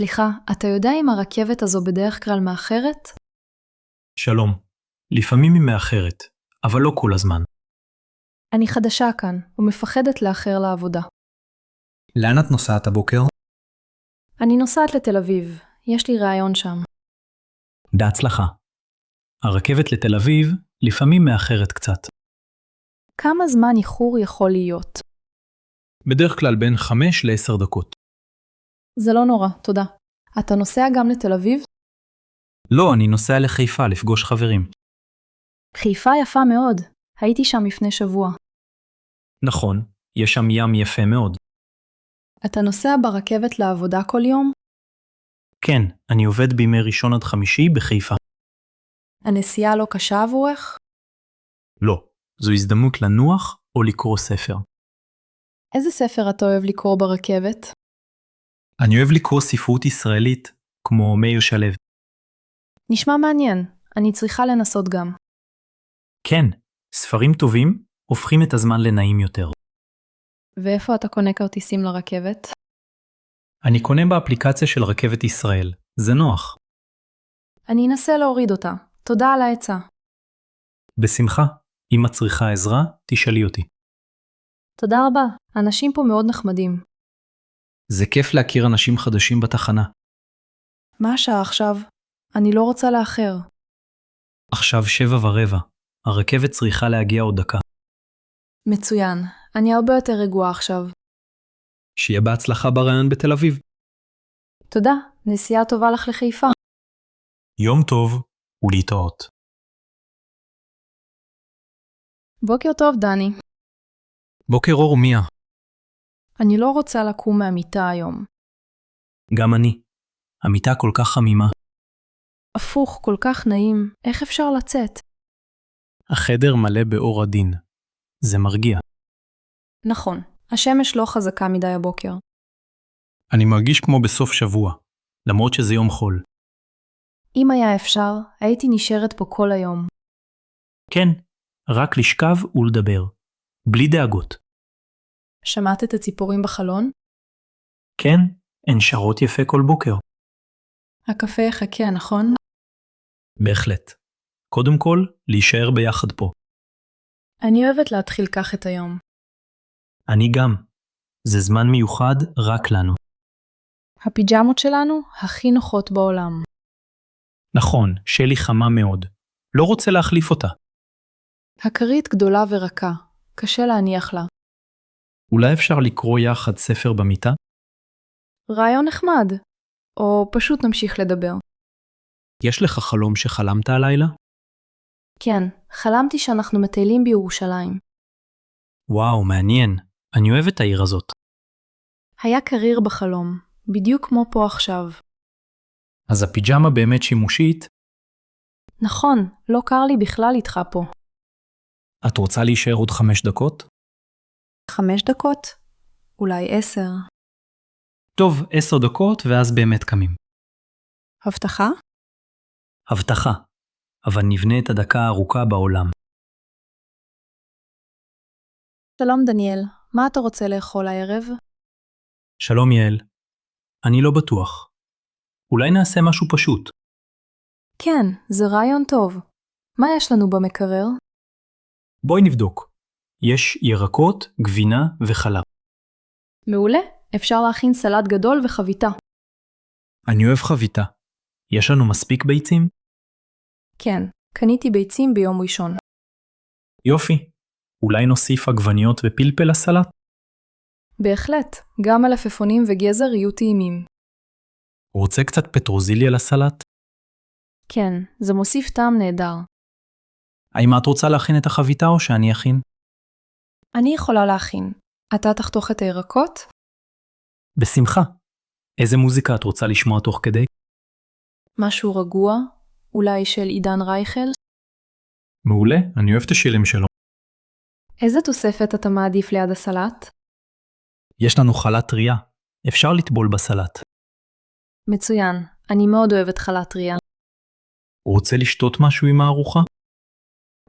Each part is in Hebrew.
סליחה, אתה יודע אם הרכבת הזו בדרך כלל מאחרת? שלום. לפעמים היא מאחרת, אבל לא כל הזמן. אני חדשה כאן, ומפחדת לאחר לעבודה. לאן את נוסעת הבוקר? אני נוסעת לתל אביב, יש לי ראיון שם. בהצלחה. הרכבת לתל אביב לפעמים מאחרת קצת. כמה זמן איחור יכול להיות? בדרך כלל בין 5 ל-10 דקות. זה לא נורא, תודה. אתה נוסע גם לתל אביב? לא, אני נוסע לחיפה לפגוש חברים. חיפה יפה מאוד, הייתי שם לפני שבוע. נכון, יש שם ים יפה מאוד. אתה נוסע ברכבת לעבודה כל יום? כן, אני עובד בימי ראשון עד חמישי בחיפה. הנסיעה לא קשה עבורך? לא, זו הזדמנות לנוח או לקרוא ספר. איזה ספר אתה אוהב לקרוא ברכבת? אני אוהב לקרוא ספרות ישראלית, כמו מאיר שלו. נשמע מעניין, אני צריכה לנסות גם. כן, ספרים טובים הופכים את הזמן לנעים יותר. ואיפה אתה קונה כרטיסים לרכבת? אני קונה באפליקציה של רכבת ישראל, זה נוח. אני אנסה להוריד אותה, תודה על העצה. בשמחה, אם את צריכה עזרה, תשאלי אותי. תודה רבה, אנשים פה מאוד נחמדים. זה כיף להכיר אנשים חדשים בתחנה. מה השעה עכשיו? אני לא רוצה לאחר. עכשיו 7:15, הרכבת צריכה להגיע עוד דקה. מצוין, אני הרבה יותר רגועה עכשיו. שיהיה בהצלחה ברעיון בתל אביב. תודה, נסיעה טובה לך לחיפה. יום טוב ולהתראות. בוקר טוב, דני. בוקר אור מיה. אני לא רוצה לקום מהמיטה היום. גם אני. המיטה כל כך חמימה. הפוך, כל כך נעים, איך אפשר לצאת? החדר מלא באור עדין. זה מרגיע. נכון, השמש לא חזקה מדי הבוקר. אני מרגיש כמו בסוף שבוע, למרות שזה יום חול. אם היה אפשר, הייתי נשארת פה כל היום. כן, רק לשכב ולדבר. בלי דאגות. שמעת את הציפורים בחלון? כן, הן שרות יפה כל בוקר. הקפה יחכה, נכון? בהחלט. קודם כל, להישאר ביחד פה. אני אוהבת להתחיל כך את היום. אני גם. זה זמן מיוחד רק לנו. הפיג'מות שלנו הכי נוחות בעולם. נכון, שלי חמה מאוד. לא רוצה להחליף אותה. הכרית גדולה ורכה, קשה להניח לה. אולי אפשר לקרוא יחד ספר במיטה? רעיון נחמד, או פשוט נמשיך לדבר. יש לך חלום שחלמת הלילה? כן, חלמתי שאנחנו מטיילים בירושלים. וואו, מעניין. אני אוהב את העיר הזאת. היה קריר בחלום, בדיוק כמו פה עכשיו. אז הפיג'מה באמת שימושית? נכון, לא קר לי בכלל איתך פה. את רוצה להישאר עוד 5 דקות? 5 דקות? אולי 10. טוב, 10 דקות ואז באמת קמים. הבטחה? הבטחה. אבל נבנה את הדקה הארוכה בעולם. שלום דניאל, מה אתה רוצה לאכול הערב? שלום יעל. אני לא בטוח. אולי נעשה משהו פשוט. כן, זה רעיון טוב. מה יש לנו במקרר? בואי נבדוק. יש ירקות, גבינה וחלב. מעולה, אפשר להכין סלט גדול וחביתה. אני אוהב חביתה. יש לנו מספיק ביצים? כן, קניתי ביצים ביום ראשון. יופי. אולי נוסיף עגבניות ופלפל לסלט? בהחלט, גם מלפפונים וגזר יהיו טעימים. רוצה קצת פטרוזיליה לסלט? כן, זה מוסיף טעם נהדר. האם את רוצה להכין את החביתה או שאני אכין? אני יכולה להכין. אתה תחתוך את הירקות? בשמחה. איזה מוזיקה את רוצה לשמוע תוך כדי? משהו רגוע? אולי של עידן רייכל? מעולה, אני אוהב את השירים שלו. איזה תוספת אתה מעדיף ליד הסלט? יש לנו חלת טריה. אפשר לטבול בסלט. מצוין, אני מאוד אוהבת חלת טריה. רוצה לשתות משהו עם הארוחה?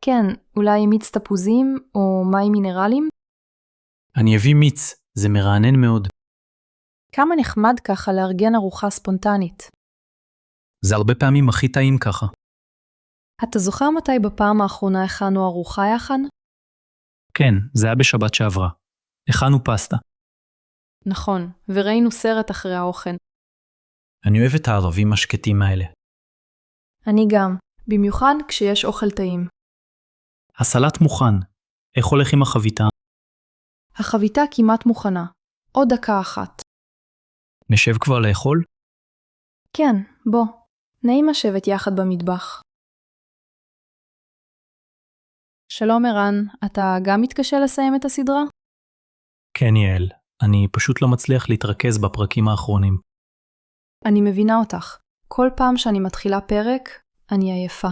כן, אולי מיץ תפוזים או מים מינרלים? אני אביא מיץ, זה מרענן מאוד. כמה נחמד ככה לארגן ארוחה ספונטנית. זה הרבה פעמים הכי טעים ככה. אתה זוכר מתי בפעם האחרונה הכנו ארוחה יחד? כן, זה היה בשבת שעברה. הכנו פסטה. נכון, וראינו סרט אחרי האוכל. אני אוהב את הערבים השקטים האלה. אני גם, במיוחד כשיש אוכל טעים. הסלט מוכן. איך הולך עם החביתה? החביתה כמעט מוכנה. עוד דקה אחת. נשב כבר לאכול? כן, בוא. נעים לשבת יחד במטבח. שלום ערן, אתה גם מתקשה לסיים את הסדרה? כן, יעל. אני פשוט לא מצליח להתרכז בפרקים האחרונים. אני מבינה אותך. כל פעם שאני מתחילה פרק, אני עייפה.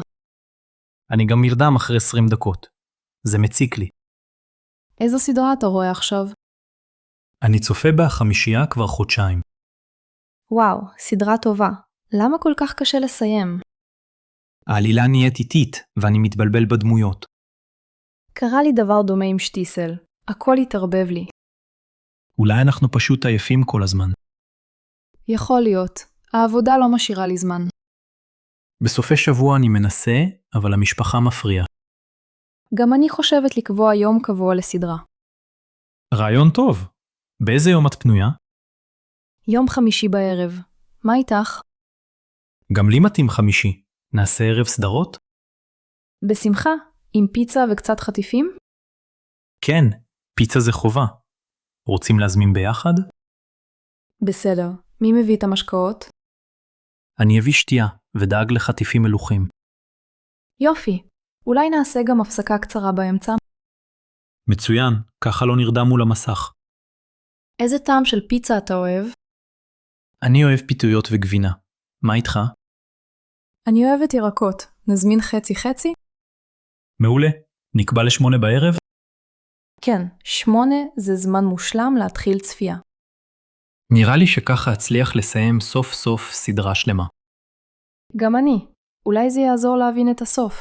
אני גם נרדם אחרי 20 דקות. זה מציק לי. איזו סדרה אתה רואה עכשיו? אני צופה בחמישייה כבר חודשיים. וואו, סדרה טובה. למה כל כך קשה לסיים? העלילה נהיית איטית, ואני מתבלבל בדמויות. קרה לי דבר דומה עם שטיסל. הכל התערבב לי. אולי אנחנו פשוט עייפים כל הזמן. יכול להיות. העבודה לא משאירה לי זמן. בסופי שבוע אני מנסה, אבל המשפחה מפריעה. גם אני חושבת לקבוע יום קבוע לסדרה. רעיון טוב. באיזה יום את פנויה? יום חמישי בערב. מה איתך? גם לי מתאים חמישי. נעשה ערב סדרות? בשמחה, עם פיצה וקצת חטיפים? כן, פיצה זה חובה. רוצים להזמין ביחד? בסדר. מי מביא את המשקאות? אני אביא שתייה ודאג לחטיפים מלוכים. יופי. אולי נעשה גם הפסקה קצרה באמצע? מצוין, ככה לא נרדם מול המסך. איזה טעם של פיצה אתה אוהב? אני אוהב פיתויות וגבינה. מה איתך? אני אוהבת ירקות. נזמין חצי-חצי? מעולה. נקבע ל8 בערב? כן, 8 זה זמן מושלם להתחיל צפייה. נראה לי שככה אצליח לסיים סוף סוף סדרה שלמה. גם אני. אולי זה יעזור להבין את הסוף.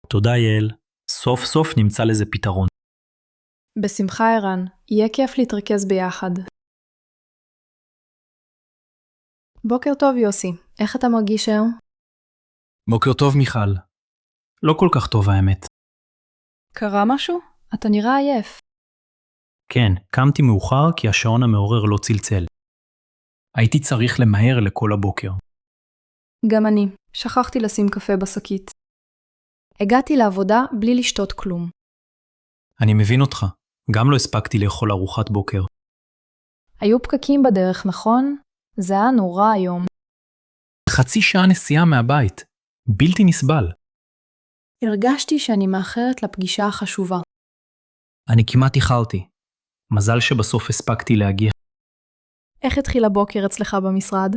תודה יעל. סוף סוף נמצא לזה פתרון. בשמחה ערן. יהיה כיף להתרכז ביחד. בוקר טוב יוסי. איך אתה מרגיש היום? בוקר טוב מיכל. לא כל כך טוב האמת. קרה משהו? אתה נראה עייף. כן, קמתי מאוחר כי השעון המעורר לא צלצל. הייתי צריך למהר לכל הבוקר. גם אני. שכחתי לשים קפה בשקית. הגעתי לעבודה בלי לשתות כלום. אני מבין אותך. גם לא הספקתי לאכול ארוחת בוקר. היו פקקים בדרך, נכון? זה היה נורא היום. חצי שעה נסיעה מהבית. בלתי נסבל. הרגשתי שאני מאחרת לפגישה החשובה. אני כמעט איחרתי. מזל שבסוף הספקתי להגיע. איך התחיל הבוקר אצלך במשרד?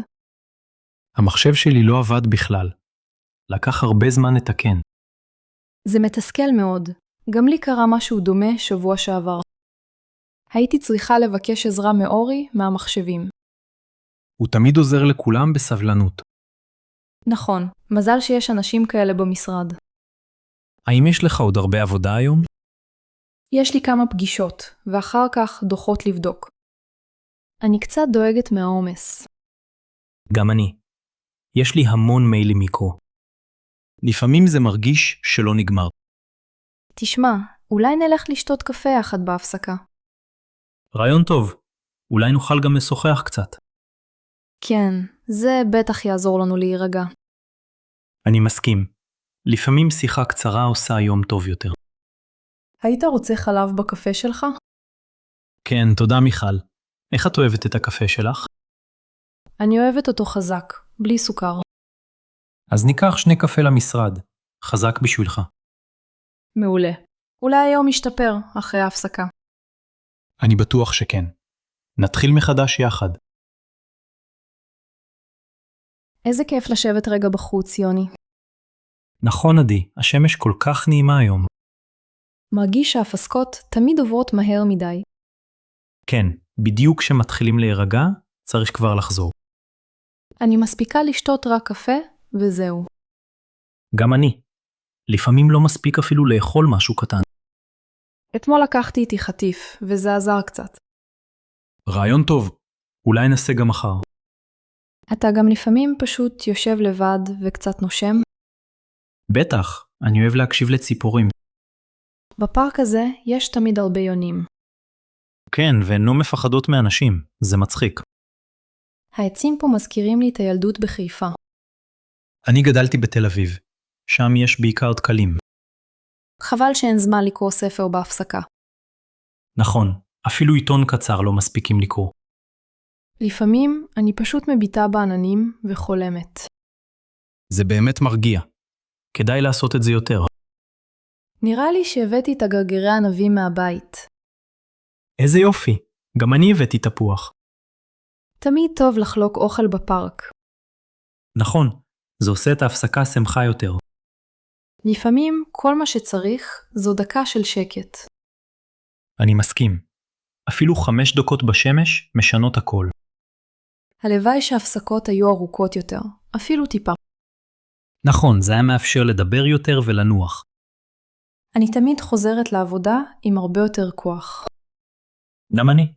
המחשב שלי לא עבד בכלל. לקח הרבה זמן לתקן. זה מתסכל מאוד. גם לי קרה משהו דומה שבוע שעבר. הייתי צריכה לבקש עזרה מאורי מהמחשבים. הוא תמיד עוזר לכולם בסבלנות. נכון, מזל שיש אנשים כאלה במשרד. האם יש לך עוד הרבה עבודה היום? יש לי כמה פגישות, ואחר כך דוחות לבדוק. אני קצת דואגת מהעומס. גם אני. יש לי המון מיילים מיקרו. לפעמים זה מרגיש שלא נגמר. תשמע, אולי נלך לשתות קפה יחד בהפסקה. רעיון טוב. אולי נוכל גם לשוחח קצת. כן, זה בטח יעזור לנו להירגע. אני מסכים. לפעמים שיחה קצרה עושה יום טוב יותר. היית רוצה חלב בקפה שלך? כן, תודה מיכל. איך את אוהבת את הקפה שלך? אני אוהבת אותו חזק, בלי סוכר. אז ניקח 2 קפה למשרד. חזק בשבילך. מעולה. אולי היום ישתפר אחרי ההפסקה. אני בטוח שכן. נתחיל מחדש יחד. איזה כיף לשבת רגע בחוץ, יוני. נכון עדי, השמש כל כך נעימה היום. מרגיש שההפסקות תמיד עוברות מהר מדי. כן, בדיוק כשמתחילים להירגע, צריך כבר לחזור. אני מספיקה לשתות רק קפה, וזהו. גם אני. לפעמים לא מספיק אפילו לאכול משהו קטן. אתמול לקחתי איתי חטיף, וזה עזר קצת. רעיון טוב. אולי ננסה גם מחר. אתה גם לפעמים פשוט יושב לבד וקצת נושם? בטח, אני אוהב להקשיב לציפורים. בפארק הזה יש תמיד הרבה יונים. כן, והן לא מפחדות מאנשים, זה מצחיק. העצים פה מזכירים לי את הילדות בחיפה. אני גדלתי בתל אביב, שם יש בעיקר דקלים. חבל שאין זמן לקרוא ספר בהפסקה. נכון, אפילו עיתון קצר לא מספיקים לקרוא. לפעמים אני פשוט מביטה בעננים וחולמת. זה באמת מרגיע. כדאי לעשות את זה יותר. נראה לי שהבאתי את הגרגירי ענבים מהבית. איזה יופי, גם אני הבאתי תפוח. תמיד טוב לחלוק אוכל בפארק. נכון, זה עושה את ההפסקה שמחה יותר. לפעמים כל מה שצריך זו דקה של שקט. אני מסכים. אפילו 5 דקות בשמש משנות הכל. הלוואי שההפסקות היו ארוכות יותר, אפילו טיפה. נכון, זה היה מאפשר לדבר יותר ולנוח. אני תמיד חוזרת לעבודה עם הרבה יותר כוח. גם אני.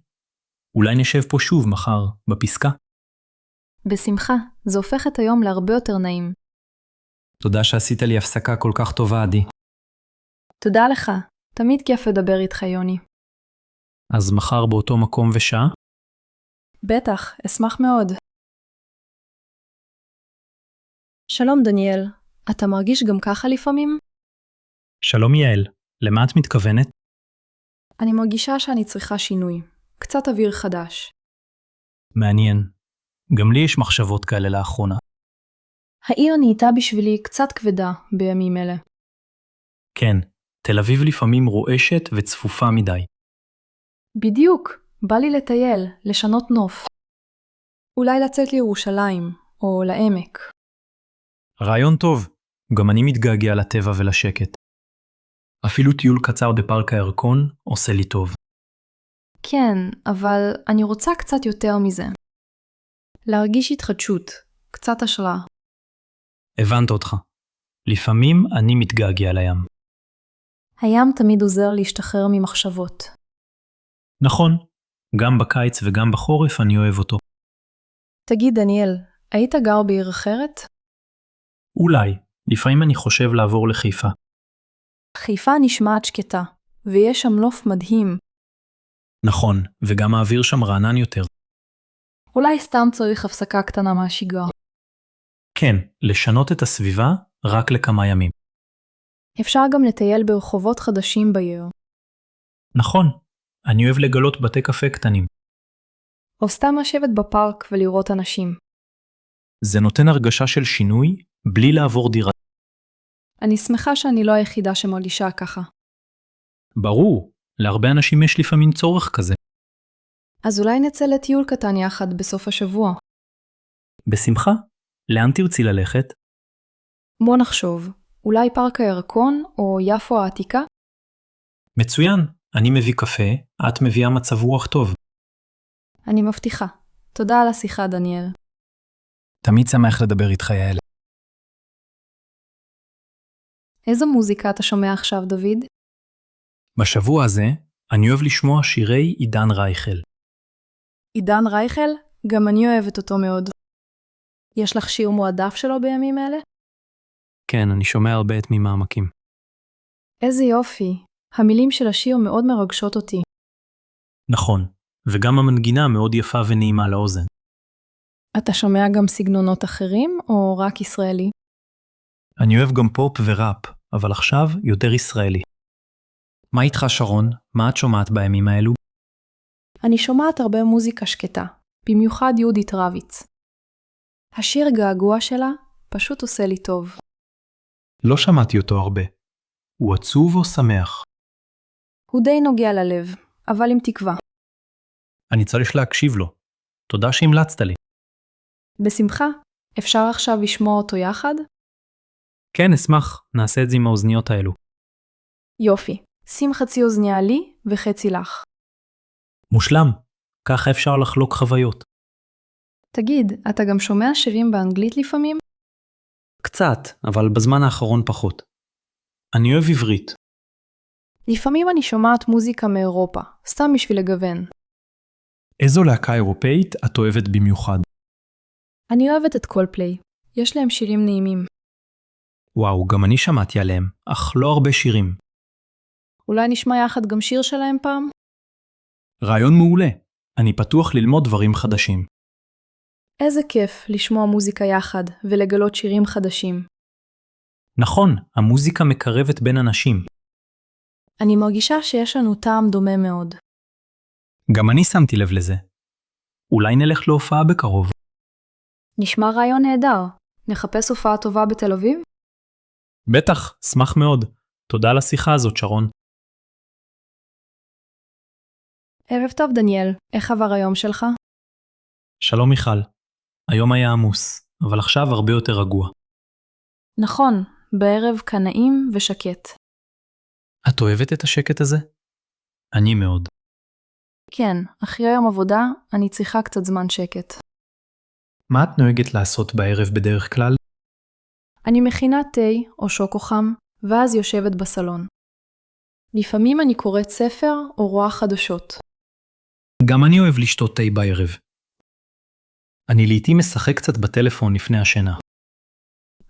אולי נשב פה שוב מחר, בפסקה? בשמחה, זה הופך את היום להרבה יותר נעים. תודה שעשית לי הפסקה כל כך טובה, עדי. תודה לך, תמיד כיף לדבר איתך, יוני. אז מחר באותו מקום ושעה? בטח, אשמח מאוד. שלום דניאל, אתה מרגיש גם ככה לפעמים? שלום יעל, למה את מתכוונת? אני מרגישה שאני צריכה שינוי, קצת אוויר חדש. מעניין. גם לי יש מחשבות כאלה לאחרונה. העיר נהייתה בשבילי קצת כבדה בימים אלה. כן, תל אביב לפעמים רועשת וצפופה מדי. בדיוק, בא לי לטייל, לשנות נוף. אולי לצאת לירושלים, או לעמק. רעיון טוב, גם אני מתגעגע לטבע ולשקט. אפילו טיול קצר בפארק הירקון עושה לי טוב. כן, אבל אני רוצה קצת יותר מזה. להרגיש התחדשות, קצת השראה. הבנת אותך. לפעמים אני מתגעגע לים. הים תמיד עוזר להשתחרר ממחשבות. נכון, גם בקיץ וגם בחורף אני אוהב אותו. תגיד דניאל, היית גר בעיר אחרת? אולי, לפעמים אני חושב לעבור לחיפה. חיפה נשמעת שקטה, ויש שם נוף מדהים. נכון, וגם האוויר שם רענן יותר. אולי סתם צריך הפסקה קטנה מהשגרה. כן, לשנות את הסביבה רק לכמה ימים. אפשר גם לטייל ברחובות חדשים בעיר. נכון, אני אוהב לגלות בתי קפה קטנים. או סתם לשבת בפארק ולראות אנשים. זה נותן הרגשה של שינוי בלי לעבור דירה. אני שמחה שאני לא היחידה שמרגישה ככה. ברור, להרבה אנשים יש לפעמים צורך כזה. אז אולי נצא לטיול קטן יחד בסוף השבוע. בשמחה, לאן תרצי ללכת? בוא נחשוב, אולי פארק הירקון או יפו העתיקה? מצוין, אני מביא קפה, את מביאה מצב רוח טוב. אני מבטיחה. תודה על השיחה, דניאל. תמיד שמח לדבר איתך, יעל. איזו מוזיקה אתה שומע עכשיו, דוד? בשבוע הזה, אני אוהב לשמוע שירי עידן רייכל. עידן רייכל? גם אני אוהבת אותו מאוד. יש לך שיר מועדף שלו בימים אלה? כן, אני שומע הרבה את ממעמקים. איזה יופי. המילים של השיר מאוד מרגשות אותי. נכון, וגם המנגינה מאוד יפה ונעימה לאוזן. אתה שומע גם סגנונות אחרים או רק ישראלי? אני אוהב גם פופ וראפ, אבל עכשיו יותר ישראלי. מה איתך שרון? מה את שומעת בימים האלו? אני שומעת הרבה מוזיקה שקטה, במיוחד יהודית רביץ. השיר געגוע שלה פשוט עושה לי טוב. לא שמעתי אותו הרבה. הוא עצוב או שמח? הוא די נוגע ללב, אבל עם תקווה. אני צריך להקשיב לו. תודה שהמלצת לי. בשמחה, אפשר עכשיו לשמוע אותו יחד? כן, אשמח. נעשה את זה עם האוזניות האלו. יופי, שים חצי אוזניה לי וחצי לך. מושלם. ככה אפשר לחלוק חוויות. תגיד, אתה גם שומע שירים באנגלית לפעמים? קצת, אבל בזמן האחרון פחות. אני אוהב עברית. לפעמים אני שומעת מוזיקה מאירופה, סתם בשביל לגוון. איזו להקה אירופאית את אוהבת במיוחד? אני אוהבת את קולפליי. יש להם שירים נעימים. וואו, גם אני שמעתי עליהם, אך לא הרבה שירים. אולי נשמע יחד גם שיר שלהם פעם? רעיון מעולה. אני פתוח ללמוד דברים חדשים. איזה כיף לשמוע מוזיקה יחד ולגלות שירים חדשים. נכון, המוזיקה מקרבת בין אנשים. אני מרגישה שיש לנו טעם דומה מאוד. גם אני שמתי לב לזה. אולי נלך להופעה בקרוב. נשמע רעיון נהדר. נחפש הופעה טובה בתל אביב? בטח, שמח מאוד. תודה על השיחה הזאת, שרון. ערב טוב דניאל, איך עבר היום שלך? שלום מיכל. היום היה עמוס, אבל עכשיו הרבה יותר רגוע. נכון, בערב כאן נעים ושקט. את אוהבת את השקט הזה? אני מאוד. כן, אחרי יום עבודה אני צריכה קצת זמן שקט. מה את נוהגת לעשות בערב בדרך כלל? אני מכינה תה או שוקו חם, ואז יושבת בסלון. לפעמים אני קוראת ספר או רואה חדשות. גם אני אוהב לשתות תה בערב. אני לעתים משחק קצת בטלפון לפני השינה.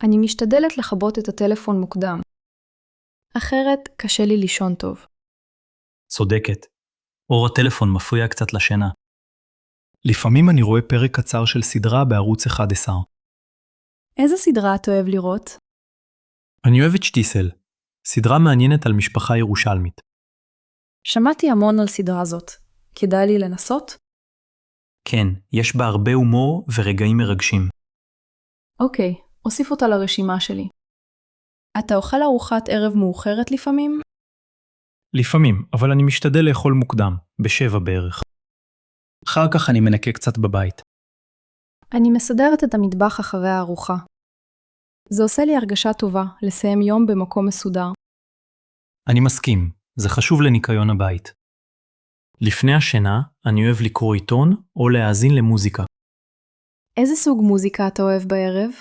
אני משתדלת לכבות את הטלפון מוקדם. אחרת קשה לי לישון טוב. צודקת. אור הטלפון מפריע קצת לשינה. לפעמים אני רואה פרק קצר של סדרה בערוץ 11. איזה סדרה אתה אוהב לראות? אני אוהב את שטיסל. סדרה מעניינת על משפחה ירושלמית. שמעתי המון על סדרה זאת. כדאי לי לנסות? כן, יש בה הרבה הומור ורגעים מרגשים. אוקיי, אוסיף אותה לרשימה שלי. אתה אוכל ארוחת ערב מאוחרת לפעמים? לפעמים, אבל אני משתדל לאכול מוקדם, ב7 בערך. אחר כך אני מנקה קצת בבית. אני מסדרת את המטבח אחרי הארוחה. זה עושה לי הרגשה טובה לסיים יום במקום מסודר. אני מסכים, זה חשוב לניקיון הבית. לפני השינה, אני אוהב לקרוא עיתון או להאזין למוזיקה. איזה סוג מוזיקה אתה אוהב בערב?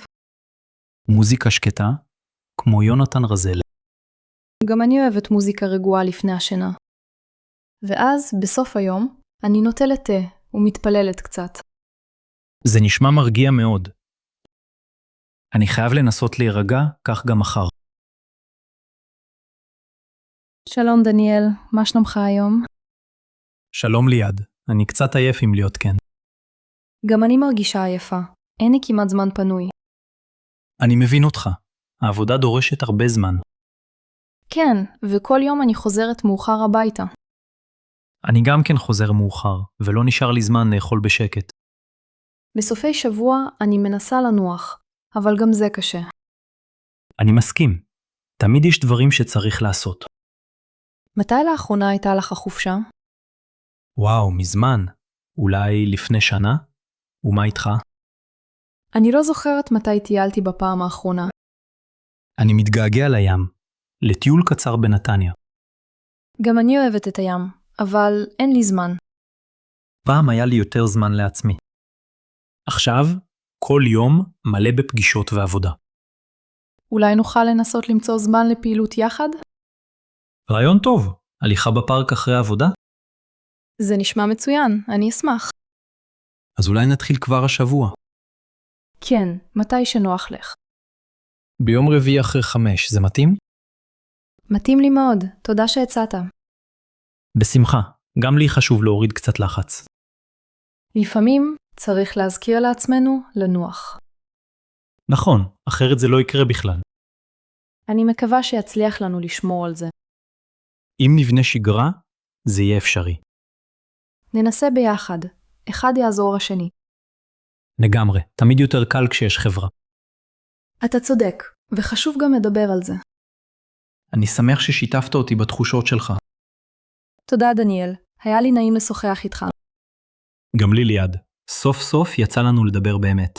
מוזיקה שקטה, כמו יונתן רזל. גם אני אוהבת מוזיקה רגועה לפני השינה. ואז, בסוף היום, אני נוטלת תה ומתפללת קצת. זה נשמע מרגיע מאוד. אני חייב לנסות להירגע, כך גם מחר. שלום דניאל, מה שלומך היום? שלום ליד, אני קצת עייף אם להיות כן. גם אני מרגישה עייפה. אין לי כמעט זמן פנוי. אני מבין אותך. העבודה דורשת הרבה זמן. כן, וכל יום אני חוזרת מאוחר הביתה. אני גם כן חוזר מאוחר, ולא נשאר לי זמן לאכול בשקט. בסופי שבוע אני מנסה לנוח, אבל גם זה קשה. אני מסכים. תמיד יש דברים שצריך לעשות. מתי לאחרונה הייתה לך חופשה? וואו, מזמן. אולי לפני שנה? ומה איתך? אני לא זוכרת מתי טיילתי בפעם האחרונה. אני מתגעגע לים. לטיול קצר בנתניה. גם אני אוהבת את הים, אבל אין לי זמן. פעם היה לי יותר זמן לעצמי. עכשיו, כל יום מלא בפגישות ועבודה. אולי נוכל לנסות למצוא זמן לפעילות יחד? רעיון טוב. הליכה בפארק אחרי העבודה? זה נשמע מצוין, אני אשמח. אז אולי נתחיל כבר השבוע. כן, מתי שנוח לך. ביום רביעי אחרי 5, זה מתאים? מתאים לי מאוד, תודה שהצעת. בשמחה. גם לי חשוב להוריד קצת לחץ. לפעמים צריך להזכיר לעצמנו לנוח. נכון, אחרת זה לא יקרה בכלל. אני מקווה שיצליח לנו לשמור על זה. אם נבנה שגרה, זה יהיה אפשרי. ננסה ביחד, אחד יעזור לשני. לגמרי, תמיד יותר קל כשיש חברה. אתה צודק, וחשוב גם לדבר על זה. אני שמח ששיתפת אותי בתחושות שלך. תודה דניאל, היה לי נעים לשוחח איתך. גם לי ליד. סוף סוף יצא לנו לדבר באמת.